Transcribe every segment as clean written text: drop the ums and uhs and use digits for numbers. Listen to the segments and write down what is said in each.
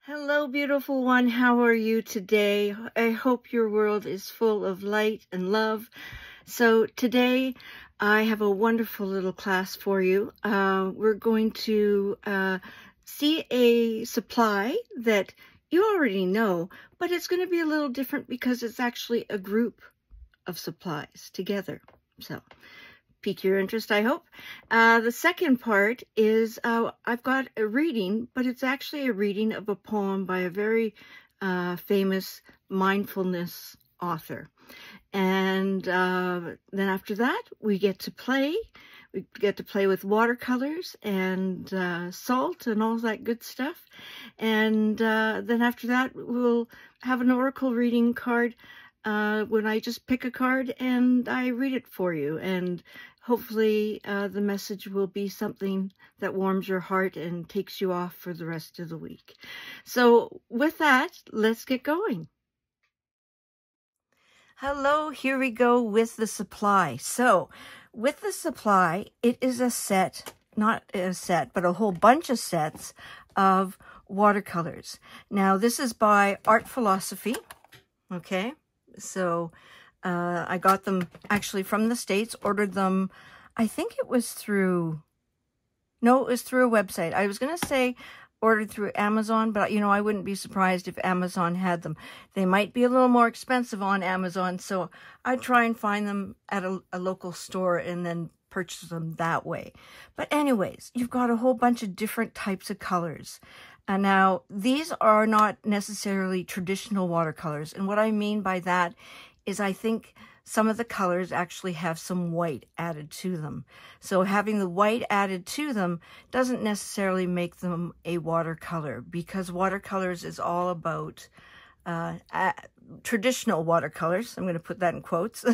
Hello, beautiful one. How are you today? I hope your world is full of light and love. So today I have a wonderful little class for you. We're going to see a supply that you already know, but it's going to be a little different because it's actually a group of supplies together. So pique your interest, I hope. The second part is I've got a reading, but it's actually a reading of a poem by a very famous mindfulness author. And then after that, we get to play. We get to play with watercolors and salt and all that good stuff. And then after that, we'll have an oracle reading card when I just pick a card and I read it for you. And hopefully the message will be something that warms your heart and takes you off for the rest of the week. So with that, let's get going. Hello, here we go with the supply. So with the supply, it is a set, not a set, but a whole bunch of sets of watercolors. Now this is by Art Philosophy, okay? So I got them actually from the States, ordered them, I think it was through, no, it was through a website. I was going to say ordered through Amazon, but you know, I wouldn't be surprised if Amazon had them. They might be a little more expensive on Amazon, so I'd try and find them at a local store and then purchase them that way. But anyways, you've got a whole bunch of different types of colors. And now, these are not necessarily traditional watercolors. And what I mean by that is I think some of the colors actually have some white added to them. So having the white added to them doesn't necessarily make them a watercolor, because watercolors is all about, traditional watercolors, I'm going to put that in quotes,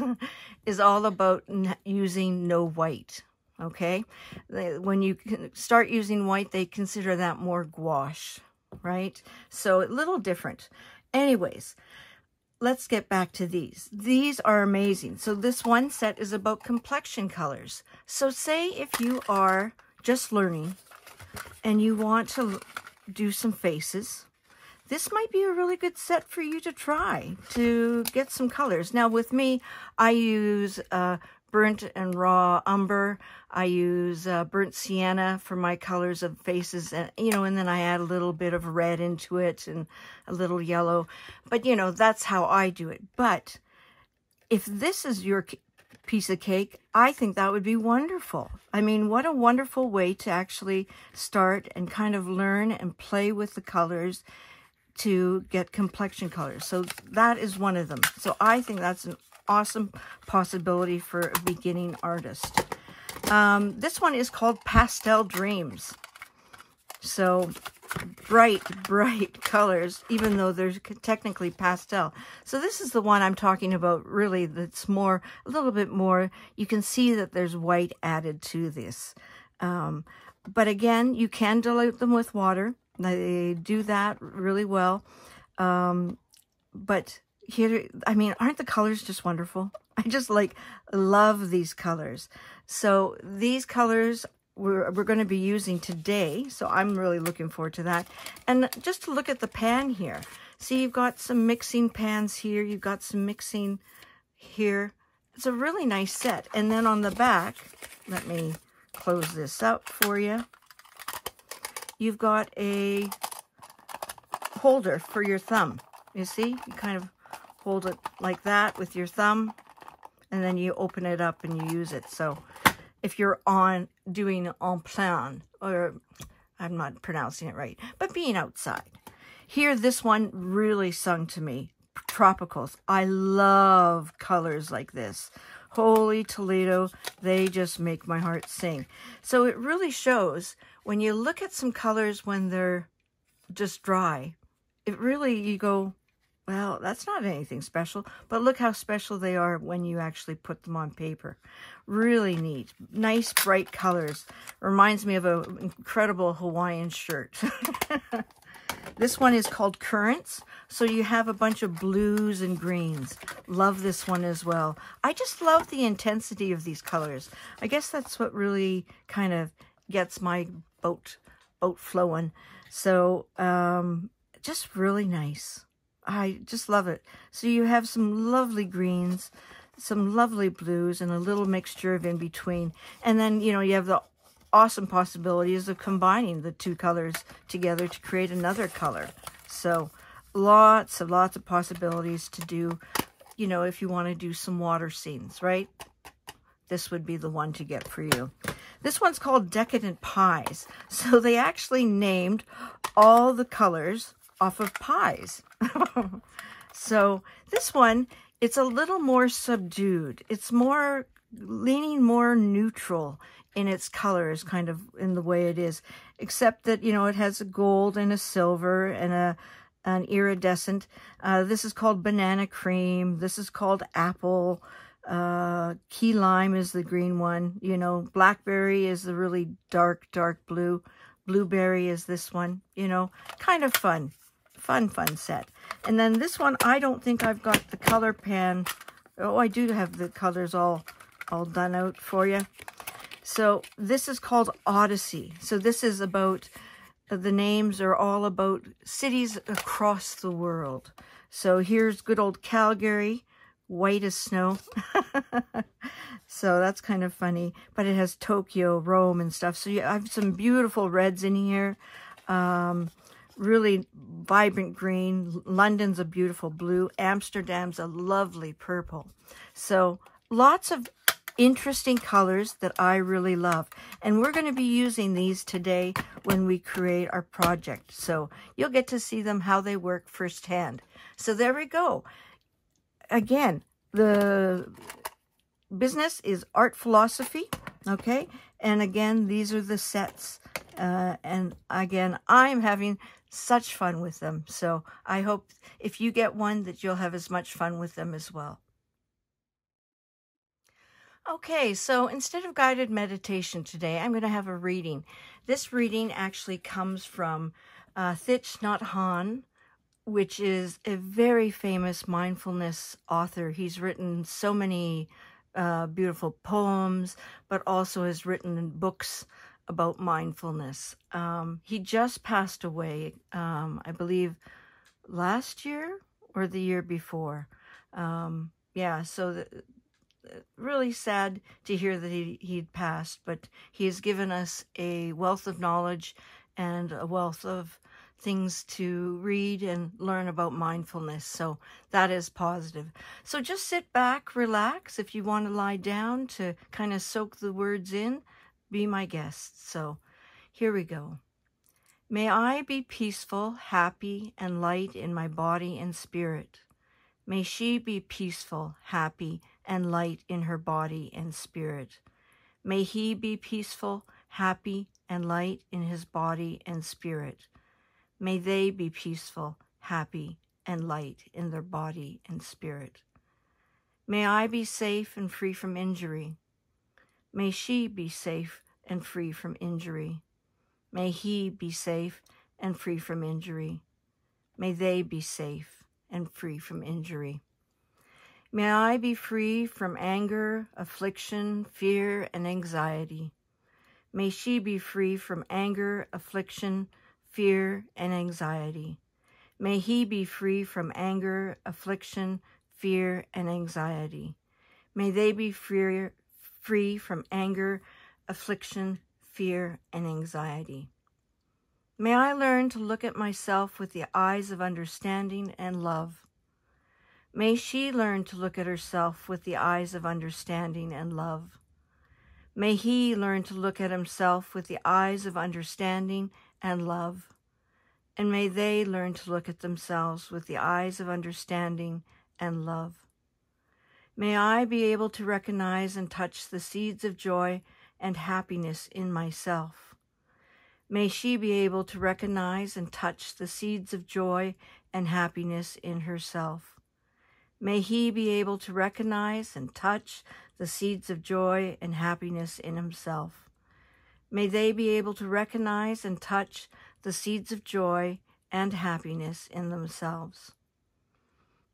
is all about using no white. Okay, when you start using white, they consider that more gouache, right? So a little different. Anyways, let's get back to these. These are amazing. So this one set is about complexion colors. So say if you are just learning and you want to do some faces, this might be a really good set for you to try to get some colors. Now with me, I use burnt and raw umber. I use burnt sienna for my colors of faces, and you know, and then I add a little bit of red into it and a little yellow. But you know, that's how I do it. But if this is your piece of cake, I think that would be wonderful. I mean, what a wonderful way to actually start and kind of learn and play with the colors to get complexion colors. So that is one of them. So I think that's an awesome possibility for a beginning artist. This one is called Pastel Dreams. So bright colors, even though they're technically pastel. So this is the one I'm talking about, really, that's more, a little bit more, you can see that there's white added to this. But again, you can dilute them with water. They do that really well. But here, I mean, aren't the colors just wonderful? I just love these colors. So these colors we're going to be using today. So I'm really looking forward to that. And just to look at the pan here. See, you've got some mixing pans here. You've got some mixing here. It's a really nice set. And then on the back, let me close this up for you. You've got a holder for your thumb. You see, you kind of hold it like that with your thumb, and then you open it up and you use it. So if you're doing en plein, or I'm not pronouncing it right, but being outside. Here, this one really sung to me. Tropicals. I love colors like this. Holy Toledo, they just make my heart sing. So it really shows when you look at some colors when they're just dry, it really, you go, well, that's not anything special, but look how special they are when you actually put them on paper. Really neat. Nice, bright colors. Reminds me of an incredible Hawaiian shirt. This one is called Currents. So you have a bunch of blues and greens. Love this one as well. I just love the intensity of these colors. I guess that's what really kind of gets my boat flowing. So just really nice. I just love it. So you have some lovely greens, some lovely blues, and a little mixture of in between. And then, you know, you have the awesome possibilities of combining the two colors together to create another color. So lots of possibilities to do, you know, if you want to do some water scenes, right? This would be the one to get for you. This one's called Decadent Pies. So they actually named all the colors off of pies. So this one, it's a little more subdued. It's more leaning more neutral in its colors, kind of in the way it is, except that, you know, it has a gold and a silver and an iridescent. This is called Banana Cream. This is called Apple. Key Lime is the green one. You know, Blackberry is the really dark blue. Blueberry is this one. You know, kind of fun set. And then this one, I don't think I've got the color pan. Oh, I do have the colors all done out for you. So this is called Odyssey. So this is about, the names are all about cities across the world. So here's good old Calgary, white as snow. So that's kind of funny. But it has Tokyo, Rome, and stuff. So you have some beautiful reds in here. Really vibrant green. London's a beautiful blue. Amsterdam's a lovely purple. So lots of interesting colors that I really love. And we're going to be using these today when we create our project. So you'll get to see them, how they work firsthand. So there we go. Again, the business is art philosophy. Okay. And again, these are the sets. And again, I'm having such fun with them. So I hope if you get one that you'll have as much fun with them as well. Okay, so instead of guided meditation today, I'm going to have a reading. This reading actually comes from Thich Nhat Hanh, which is a very famous mindfulness author. He's written so many beautiful poems, but also has written books about mindfulness. He just passed away, I believe, last year or the year before. Yeah, so really sad to hear that he'd passed, but he has given us a wealth of knowledge and a wealth of things to read and learn about mindfulness. So that is positive. So just sit back, relax. If you want to lie down to kind of soak the words in, be my guest. So here we go. May I be peaceful, happy, and light in my body and spirit. May she be peaceful, happy, and light in her body and spirit. May he be peaceful, happy, and light in his body and spirit. May they be peaceful, happy, and light in their body and spirit. May I be safe and free from injury. May she be safe and free from injury. May he be safe and free from injury. May they be safe and free from injury. May I be free from anger, affliction, fear, and anxiety. May she be free from anger, affliction, fear, and anxiety. May he be free from anger, affliction, fear, and anxiety. May they be free from anger, affliction, fear, and anxiety. May I learn to look at myself with the eyes of understanding and love. May she learn to look at herself with the eyes of understanding and love. May he learn to look at himself with the eyes of understanding and love. And may they learn to look at themselves with the eyes of understanding and love. May I be able to recognize and touch the seeds of joy and happiness in myself. May she be able to recognize and touch the seeds of joy and happiness in herself. May he be able to recognize and touch the seeds of joy and happiness in himself. May they be able to recognize and touch the seeds of joy and happiness in themselves.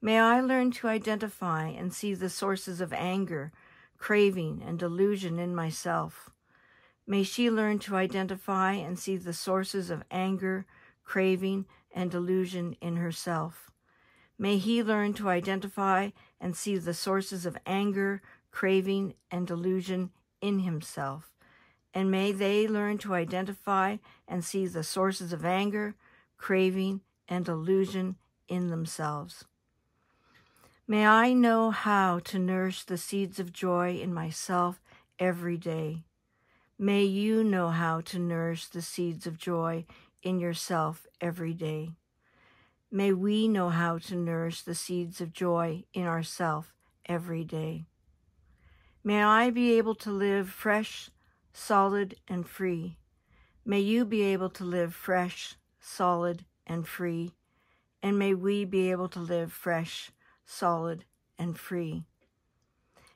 May I learn to identify and see the sources of anger, craving, and delusion in myself. May she learn to identify and see the sources of anger, craving, and delusion in herself. May he learn to identify and see the sources of anger, craving, and delusion in himself. And may they learn to identify and see the sources of anger, craving, and delusion in themselves. May I know how to nourish the seeds of joy in myself every day. May you know how to nourish the seeds of joy in yourself every day. May we know how to nourish the seeds of joy in ourselves every day. May I be able to live fresh, solid, and free. May you be able to live fresh, solid, and free. And may we be able to live fresh, solid, and free.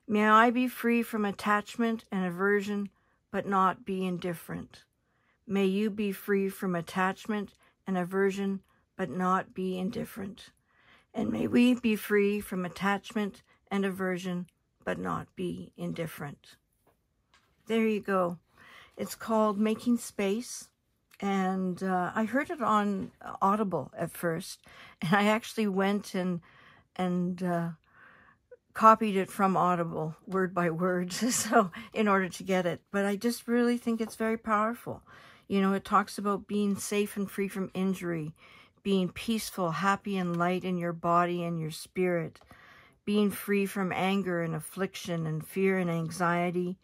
May I be free from attachment and aversion, but not be indifferent. May you be free from attachment and aversion, but not be indifferent. And may we be free from attachment and aversion, but not be indifferent. There you go. It's called Making Space. And I heard it on Audible at first. And I actually went and copied it from Audible, word by word, so in order to get it. But I just really think it's very powerful. You know, it talks about being safe and free from injury, being peaceful, happy, and light in your body and your spirit, being free from anger and affliction and fear and anxiety,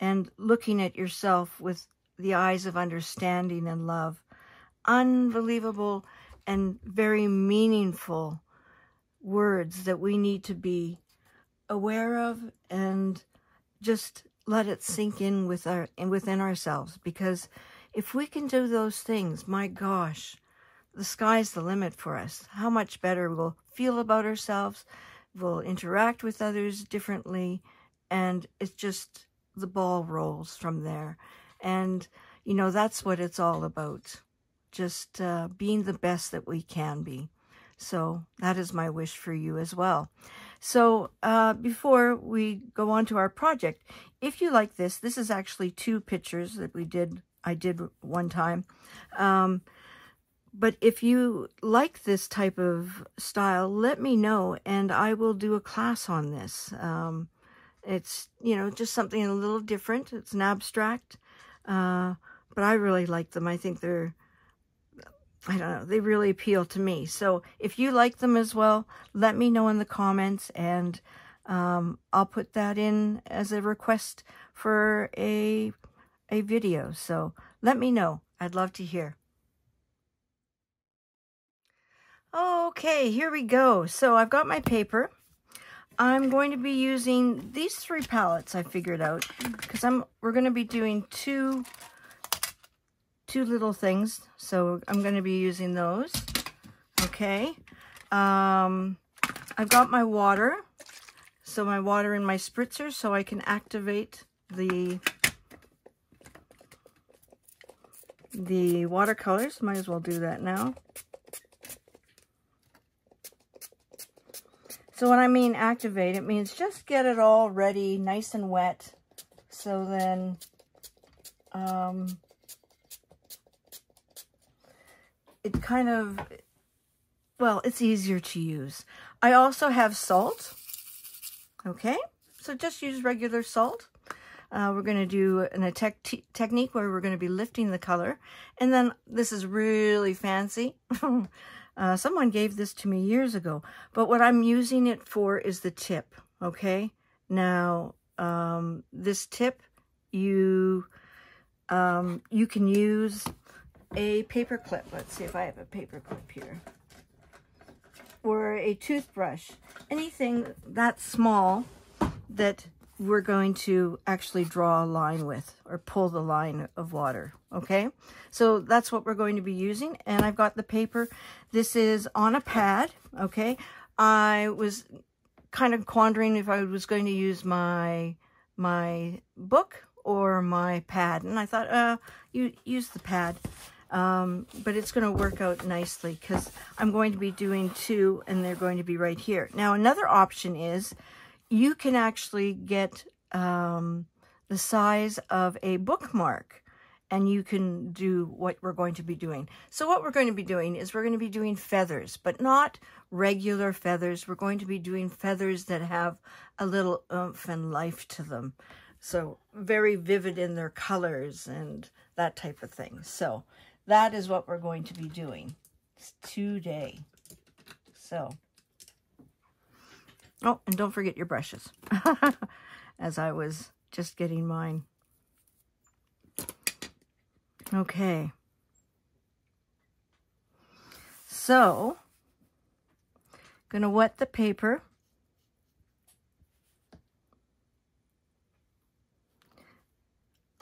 and looking at yourself with the eyes of understanding and love. Unbelievable and very meaningful words that we need to be aware of and just let it sink in within ourselves. Because if we can do those things, my gosh, the sky's the limit for us. How much better we'll feel about ourselves, we'll interact with others differently, and it's just the ball rolls from there. And, you know, that's what it's all about. Just being the best that we can be. So that is my wish for you as well. So before we go on to our project, if you like this is actually 2 pictures that I did one time. But if you like this type of style, let me know and I will do a class on this. It's, you know, just something a little different. It's an abstract, but I really like them. I think they're, I don't know, they really appeal to me. So if you like them as well, let me know in the comments, and I'll put that in as a request for a video. So let me know. I'd love to hear. Okay, here we go. So I've got my paper. I'm going to be using these 3 palettes I figured out, because we're going to be doing two little things, so I'm going to be using those. Okay, I've got my water, so my water in my spritzer, so I can activate the watercolors. Might as well do that now. So when I mean activate, it means just get it all ready, nice and wet, so then it kind of, well, it's easier to use. I also have salt, okay? So just use regular salt. We're going to do a technique where we're going to be lifting the color. And then this is really fancy. Someone gave this to me years ago. But what I'm using it for is the tip, okay? Now, this tip, you can use a paper clip. Let's see if I have a paper clip here. Or a toothbrush. Anything that small that we're going to actually draw a line with, or pull the line of water, okay? So that's what we're going to be using, and I've got the paper. This is on a pad, okay? I was kind of pondering if I was going to use my book or my pad, and I thought, you use the pad. But it's going to work out nicely because I'm going to be doing 2, and they're going to be right here. Now, another option is you can actually get the size of a bookmark, and you can do what we're going to be doing. So what we're going to be doing is we're going to be doing feathers, but not regular feathers. We're going to be doing feathers that have a little oomph and life to them. So very vivid in their colors and that type of thing. So that is what we're going to be doing today. So, oh, and don't forget your brushes, as I was just getting mine. Okay. So, gonna wet the paper.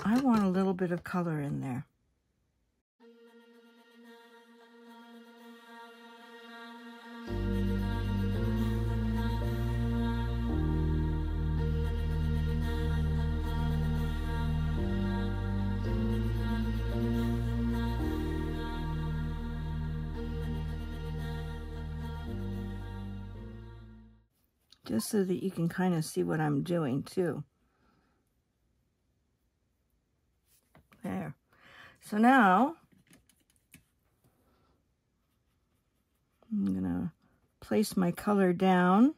I want a little bit of color in there. Just so that you can kind of see what I'm doing too. There. So now, I'm gonna place my color down.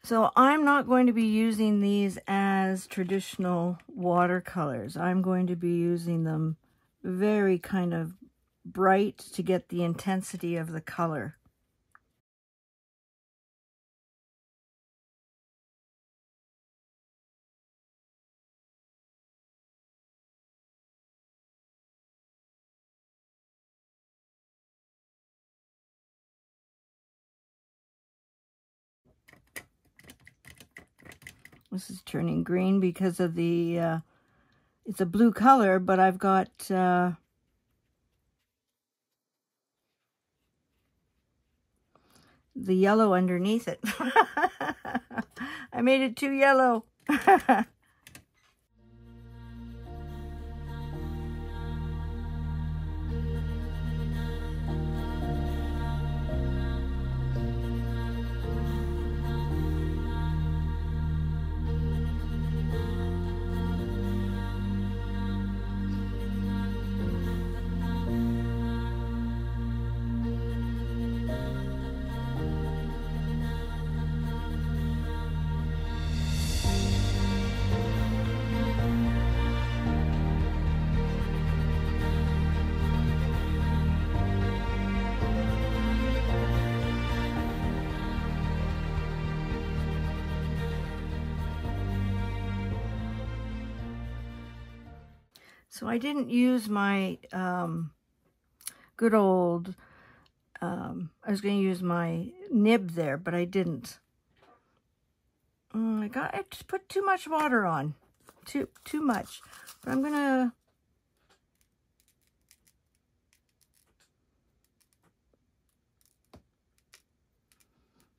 So I'm not going to be using these as traditional watercolors. I'm going to be using them very kind of bright to get the intensity of the color. This is turning green because of the, it's a blue color, but I've got the yellow underneath it. I made it too yellow. So I didn't use my good old, I was going to use my nib there, but I didn't. I just put too much water on, too much. But I'm going to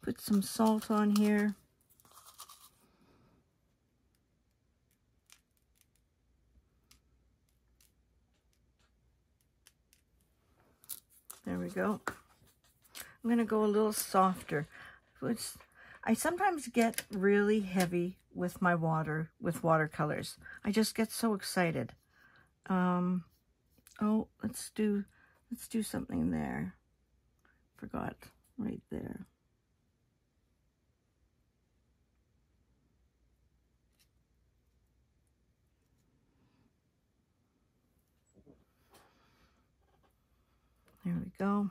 put some salt on here. There we go. I'm going to go a little softer. I sometimes get really heavy with my watercolors. I just get so excited. Oh, let's do something there. Forgot right there. There we go.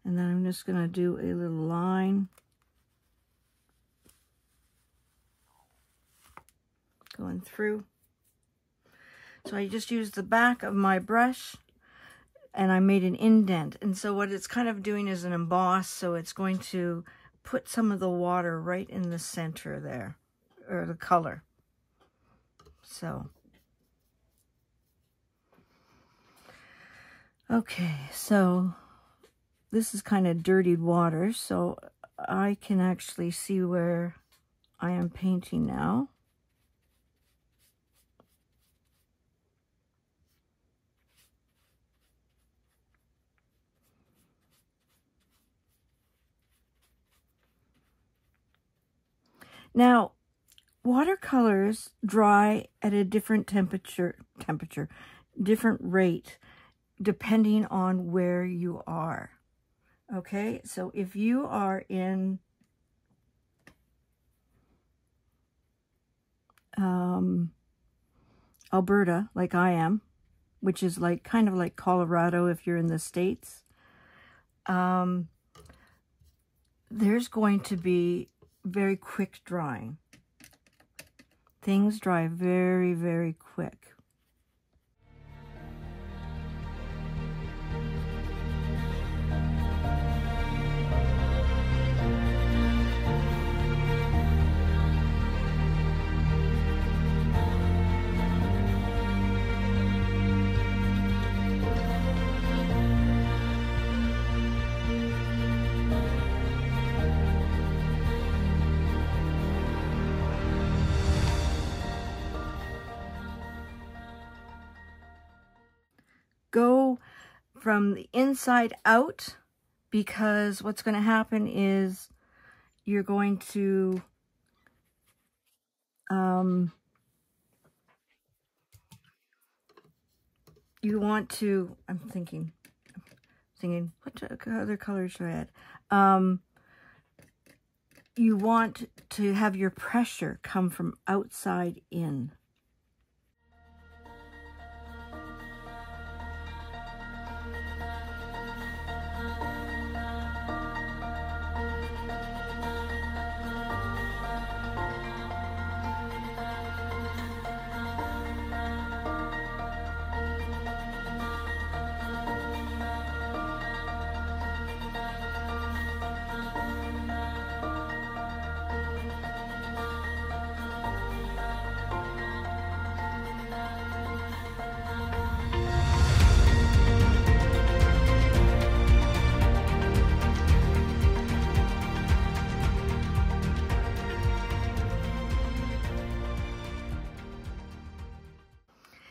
And then I'm just going to do a little line going through. So I just used the back of my brush and I made an indent. And so what it's kind of doing is an emboss, so it's going to put some of the water right in the center there, or the color. So, okay, so this is kind of dirtied water, so I can actually see where I am painting now. Now, watercolors dry at a different temperature, different rate, depending on where you are. Okay, so if you are in Alberta, like I am, which is like kind of like Colorado if you're in the States, there's going to be very quick drying. Things dry very, very quick. Go from the inside out, because what's going to happen is you're going to you want to, I'm thinking what other colors should I add? You want to have your pressure come from outside in.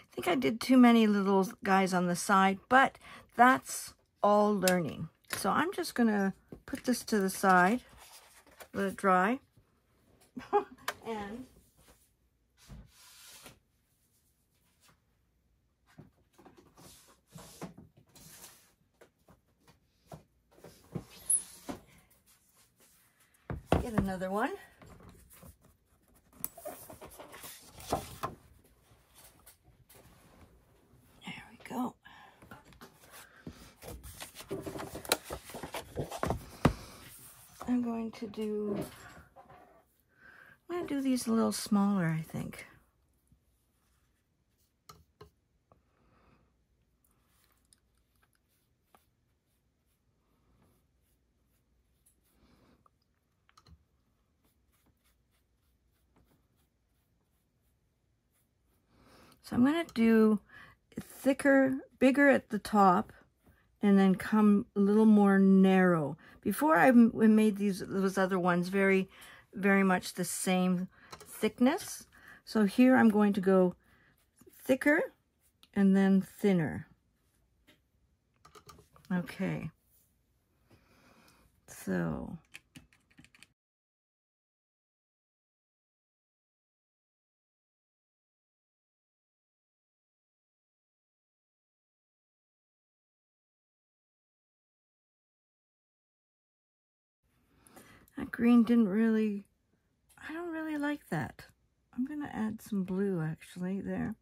I think I did too many little guys on the side, but that's all learning. So I'm just going to put this to the side, let it dry, and get another one. Go. I'm going to do these a little smaller, I think. So I'm going to do thicker, bigger at the top, and then come a little more narrow. Before I made those other ones very, very much the same thickness. So here I'm going to go thicker and then thinner. Okay. So that green didn't really, I don't really like that. I'm going to add some blue actually there.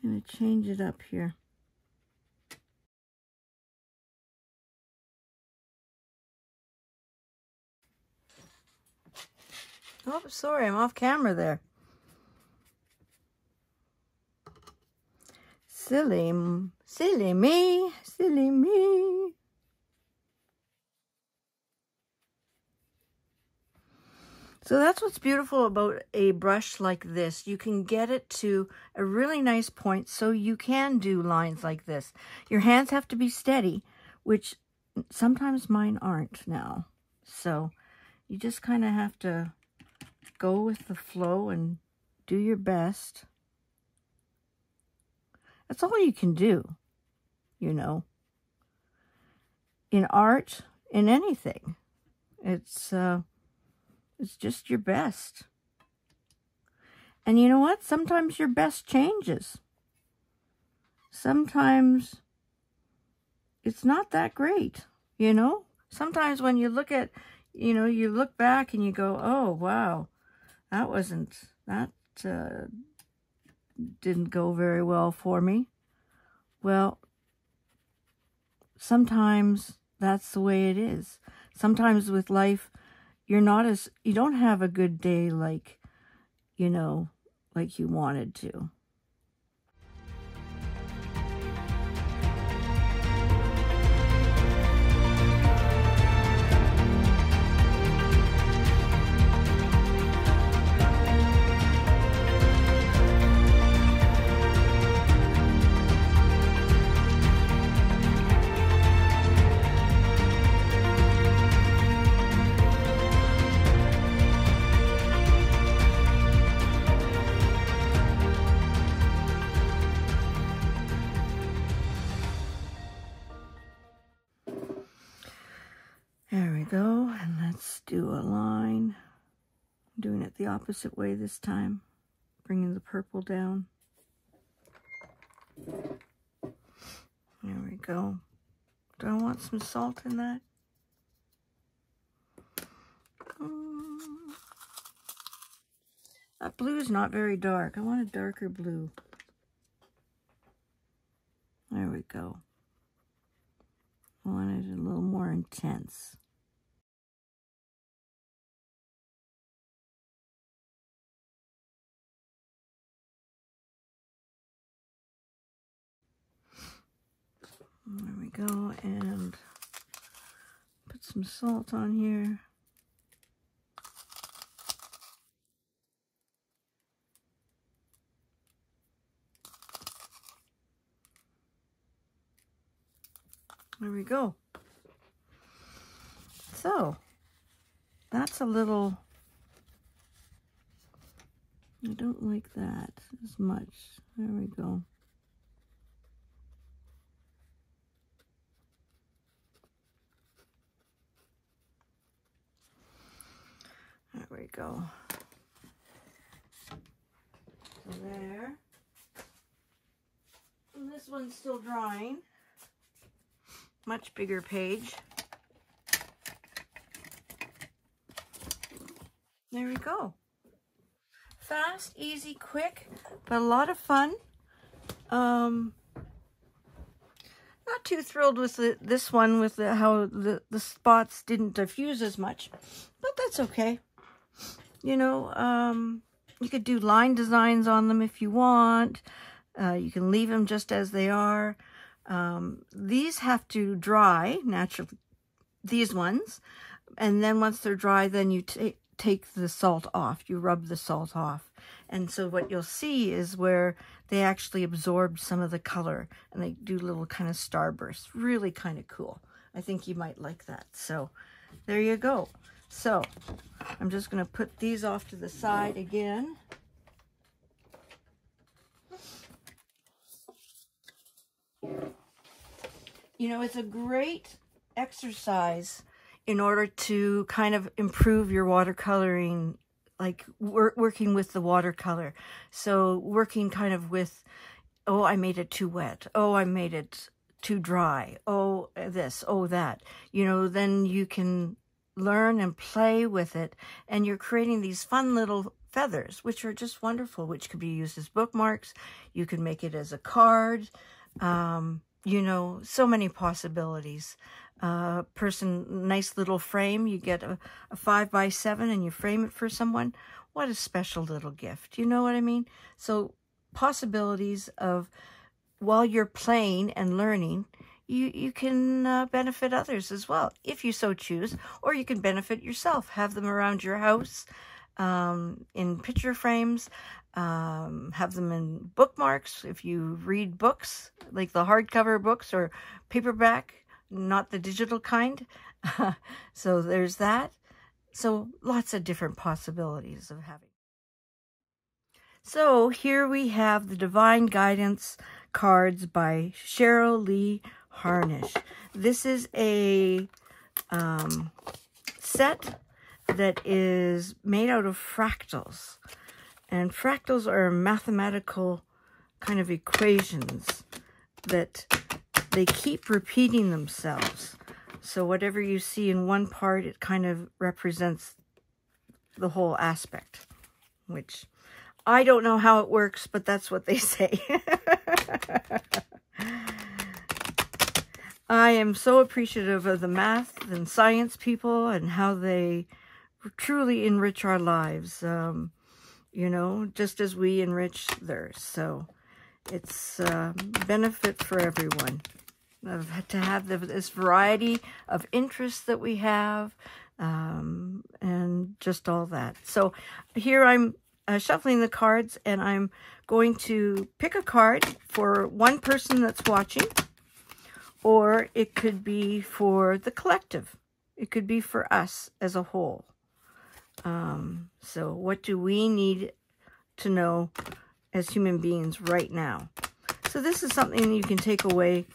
I'm going to change it up here. Oh, sorry, I'm off camera there. Silly me, silly me. So that's what's beautiful about a brush like this. You can get it to a really nice point so you can do lines like this. Your hands have to be steady, which sometimes mine aren't now. So you just kind of have to go with the flow and do your best. That's all you can do, you know. In art, in anything. It's just your best. And you know what? Sometimes your best changes. Sometimes it's not that great, you know? Sometimes when you look at, you know, you look back and you go, oh, wow, that didn't go very well for me. Well, sometimes that's the way it is. Sometimes with life, you don't have a good day like, you know, like you wanted to. There we go, and let's do a line. I'm doing it the opposite way this time, bringing the purple down. There we go. Do I want some salt in that? That blue is not very dark. I want a darker blue. There we go. I want it a little more intense. There we go, and put some salt on here. There we go. So, that's a little, I don't like that as much. There we go. There we go. So there. And this one's still drying. Much bigger page. There we go. Fast, easy, quick, but a lot of fun. Not too thrilled with this one, with how the spots didn't diffuse as much, but that's okay. You know, you could do line designs on them if you want. You can leave them just as they are. These have to dry naturally, these ones, and then once they're dry, then you take the salt off. You rub the salt off, and so what you'll see is where they actually absorbed some of the color, and they do little kind of starbursts. Really kind of cool. I think you might like that. So there you go. So I'm just going to put these off to the side again. You know, it's a great exercise in order to kind of improve your watercoloring, like working with the watercolor. So working kind of with, oh, I made it too wet. Oh, I made it too dry. Oh, this, oh, that. You know, then you can learn and play with it, and you're creating these fun little feathers, which are just wonderful, which could be used as bookmarks. You can make it as a card. You know, so many possibilities. Nice little frame. You get a 5x7 and you frame it for someone. What a special little gift. You know what I mean? So possibilities of, while you're playing and learning, you can benefit others as well, if you so choose, or you can benefit yourself. Have them around your house, in picture frames, have them in bookmarks if you read books, like the hardcover books or paperback, not the digital kind. So there's that. So lots of different possibilities of having. So here we have the Divine Guidance cards by Cheryl Lee Harnish. This is a set that is made out of fractals. And fractals are mathematical kind of equations that they keep repeating themselves. So whatever you see in one part, it kind of represents the whole aspect, which I don't know how it works, but that's what they say. I am so appreciative of the math and science people and how they truly enrich our lives, you know, just as we enrich theirs. So it's benefit for everyone to have this variety of interests that we have, and just all that. So here I'm shuffling the cards, and I'm going to pick a card for one person that's watching, or it could be for the collective. It could be for us as a whole. So what do we need to know as human beings right now? So this is something you can take away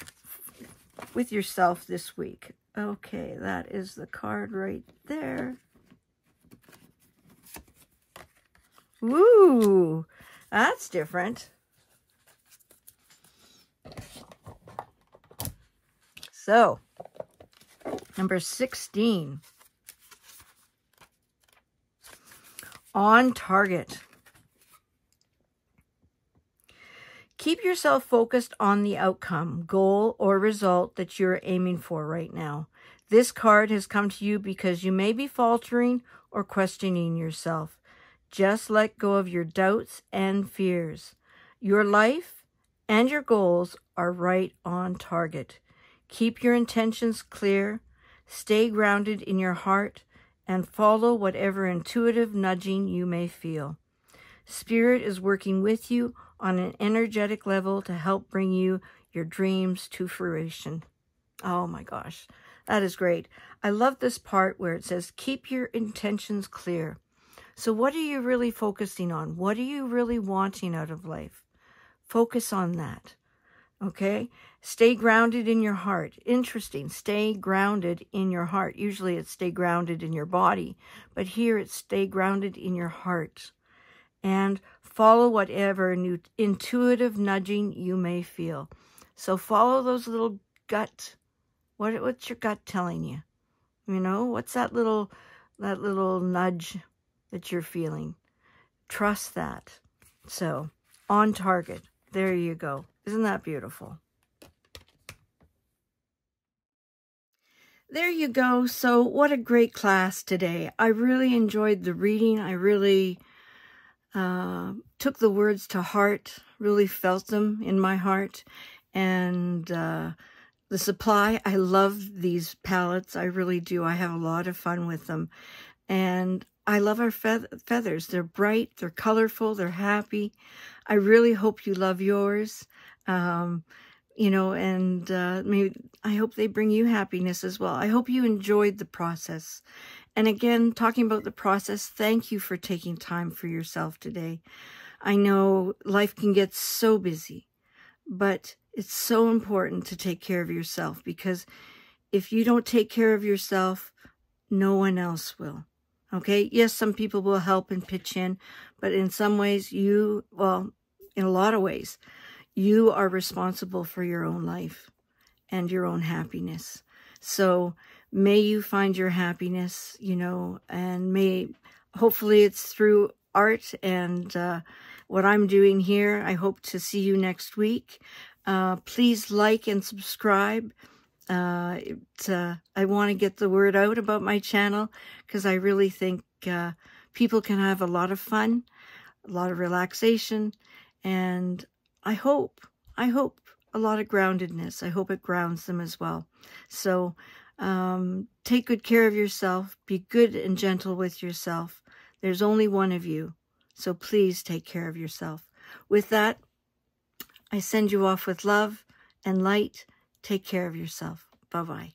with yourself this week. Okay, that is the card right there. Ooh, that's different. So, number 16. On target. Keep yourself focused on the outcome, goal, or result that you're aiming for right now. This card has come to you because you may be faltering or questioning yourself. Just let go of your doubts and fears. Your life and your goals are right on target. Keep your intentions clear, stay grounded in your heart, and follow whatever intuitive nudging you may feel. Spirit is working with you on an energetic level to help bring you your dreams to fruition. Oh my gosh, that is great. I love this part where it says, keep your intentions clear. So what are you really focusing on? What are you really wanting out of life? Focus on that, okay? Stay grounded in your heart. Interesting, stay grounded in your heart. Usually it's stay grounded in your body, but here it's stay grounded in your heart. And follow whatever intuitive nudging you may feel. So follow those little gut. What's your gut telling you? You know, what's that little nudge that you're feeling? Trust that. So, on target. There you go. Isn't that beautiful? There you go. So, what a great class today. I really enjoyed the reading. I really took the words to heart, really felt them in my heart. And the supply, I love these palettes. I really do. I have a lot of fun with them. And I love our feathers. They're bright, they're colorful, they're happy. I really hope you love yours. You know, and maybe I hope they bring you happiness as well. I hope you enjoyed the process. And again, talking about the process, thank you for taking time for yourself today. I know life can get so busy, but it's so important to take care of yourself, because if you don't take care of yourself, no one else will. Okay? Yes, some people will help and pitch in, but in some ways in a lot of ways, you are responsible for your own life and your own happiness. So may you find your happiness, you know, and hopefully it's through art and what I'm doing here. I hope to see you next week. Please like and subscribe. I want to get the word out about my channel, because I really think people can have a lot of fun, a lot of relaxation, and I hope a lot of groundedness. I hope it grounds them as well. So take good care of yourself. Be good and gentle with yourself. There's only one of you, so please take care of yourself. With that, I send you off with love and light. Take care of yourself. Bye-bye.